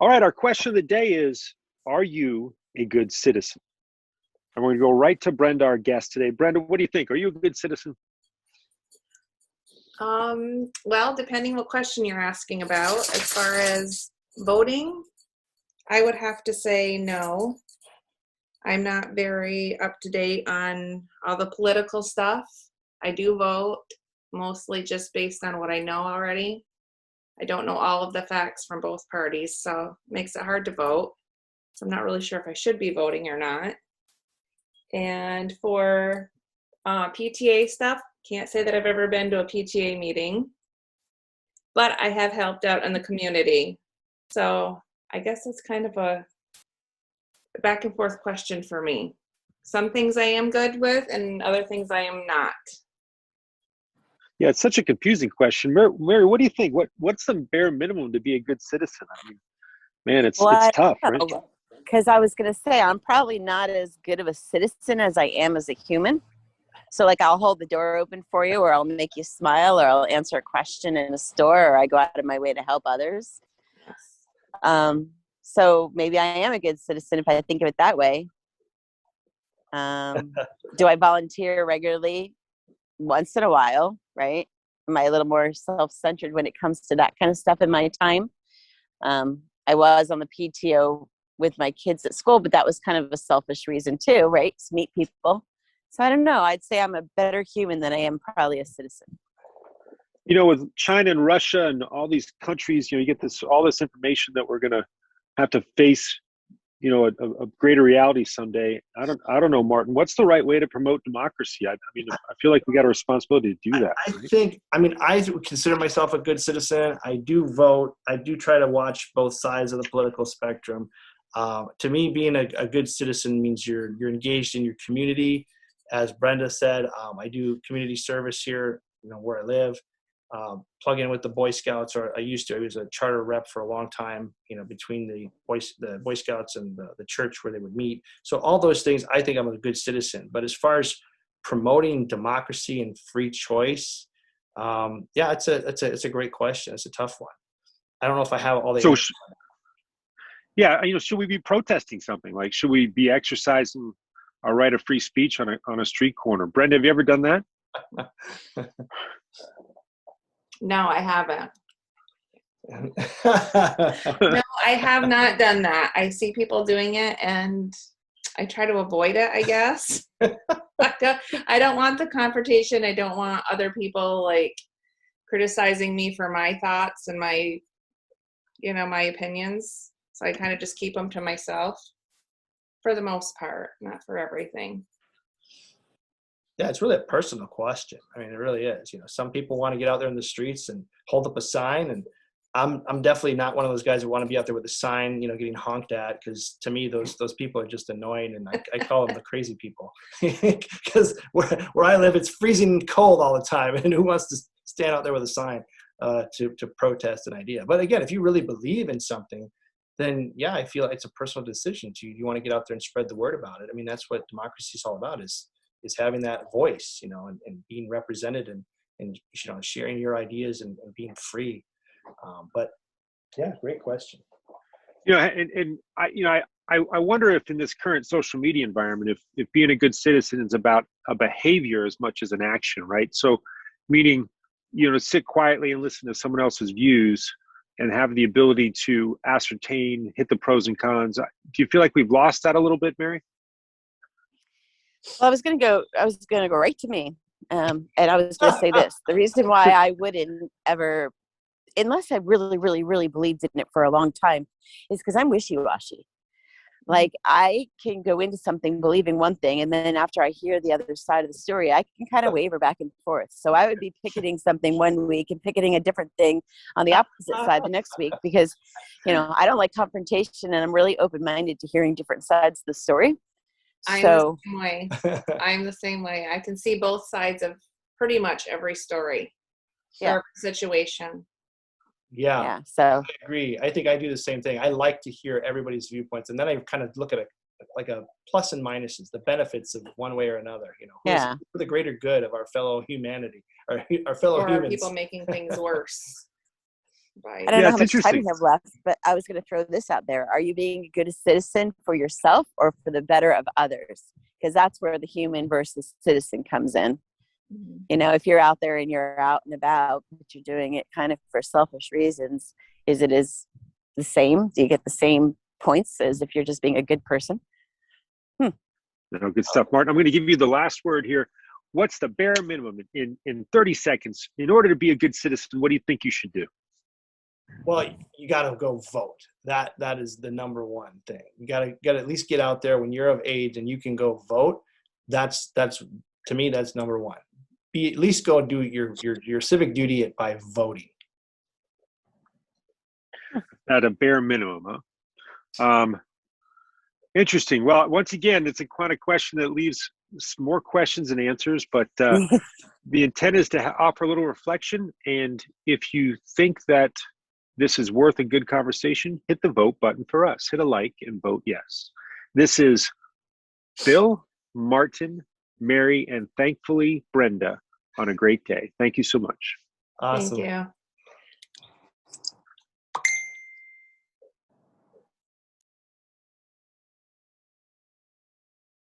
All right, our question of the day is, are you a good citizen? I'm going to go right to Brenda, our guest today. Brenda, what do you think? Are you a good citizen? Well, depending what question you're asking about, as far as voting, I would have to say no. I'm not very up to date on all the political stuff. I do vote, mostly just based on what I know already. I don't know all of the facts from both parties, so it makes it hard to vote. So I'm not really sure if I should be voting or not. And for PTA stuff, can't say that I've ever been to a PTA meeting, but I have helped out in the community. So I guess it's kind of a back and forth question for me. Some things I am good with and other things I am not. Yeah, it's such a confusing question. Mary, what do you think? What's the bare minimum to be a good citizen? I mean, man, it's tough, right? Because I was going to say, I'm probably not as good of a citizen as I am as a human. So like I'll hold the door open for you, or I'll make you smile, or I'll answer a question in a store, or I go out of my way to help others. So maybe I am a good citizen if I think of it that way. Do I volunteer regularly? Once in a while, right? Am I a little more self-centered when it comes to that kind of stuff in my time? I was on the PTO with my kids at school, but that was kind of a selfish reason too, right? To meet people. So I don't know. I'd say I'm a better human than I am probably a citizen. You know, with China and Russia and all these countries, you get all this information that we're going to have to face, a greater reality someday. I don't know, Martin. What's the right way to promote democracy? I mean, I feel like we got a responsibility to do that. I consider myself a good citizen. I do vote. I do try to watch both sides of the political spectrum. To me, being a good citizen means you're engaged in your community. As Brenda said, I do community service here, where I live. Plug in with the Boy Scouts, or I was a charter rep for a long time, between the Boy Scouts and the church where they would meet. So all those things, I think I'm a good citizen. But as far as promoting democracy and free choice, it's a great question. It's a tough one. I don't know if I have all the answers. Should we be protesting something? Like, should we be exercising our right of free speech on a street corner? Brenda, have you ever done that? No, I haven't. No, I have not done that. I see people doing it and I try to avoid it, I guess. I don't want the confrontation. I don't want other people criticizing me for my thoughts and my opinions. So I kind of just keep them to myself for the most part, not for everything. Yeah, it's really a personal question. I mean, it really is. Some people want to get out there in the streets and hold up a sign, and I'm definitely not one of those guys who want to be out there with a sign, getting honked at, because to me those people are just annoying, and I call them the crazy people, because where I live, it's freezing cold all the time, and who wants to stand out there with a sign to protest an idea? But again, if you really believe in something, then yeah, I feel like it's a personal decision. You want to get out there and spread the word about it. I mean, that's what democracy is all about, is having that voice, and being represented and sharing your ideas and being free. But yeah, great question. I wonder if in this current social media environment, if being a good citizen is about a behavior as much as an action, right? So meaning, sit quietly and listen to someone else's views and have the ability to ascertain, hit the pros and cons. Do you feel like we've lost that a little bit, Mary? Well, I was going to go right to me. And I was going to say this. The reason why I wouldn't ever, unless I really, really, really believed in it for a long time, is because I'm wishy-washy. Like, I can go into something believing one thing, and then after I hear the other side of the story, I can kind of waver back and forth. So I would be picketing something one week and picketing a different thing on the opposite side the next week, because, I don't like confrontation, and I'm really open-minded to hearing different sides of the story. I'm the same way. I'm the same way. I can see both sides of pretty much every story or situation. Yeah. So I agree. I think I do the same thing. I like to hear everybody's viewpoints, and then I kind of look at it like a plus and minuses, the benefits of one way or another. For the greater good of our fellow humanity, our fellow humans. Or people making things worse. Right. I don't Yeah, know how it's much time we interesting. have left, but I was going to throw this out there. Are you being a good citizen for yourself or for the better of others? Because that's where the human versus citizen comes in. Mhm. You know, if you're out there and you're out and about, but you're doing it kind of for selfish reasons, is the same? Do you get the same points as if you're just being a good person? No, good stuff, Martin. I'm going to give you the last word here. What's the bare minimum in 30 seconds in order to be a good citizen? What do you think you should do? Well, you got to go vote. That is the number one thing. You got to at least get out there when you're of age and you can go vote. That's to me, that's number one. At least go do your civic duty by voting. At a bare minimum, huh? Interesting. Well, once again, it's a kind of question that leaves more questions than answers, but the intent is to offer a little reflection. And if you think that this is worth a good conversation, hit the vote button for us. Hit a like and vote yes. This is Bill, Martin, Mary, and thankfully Brenda on a great day. Thank you so much. Awesome. Thank you.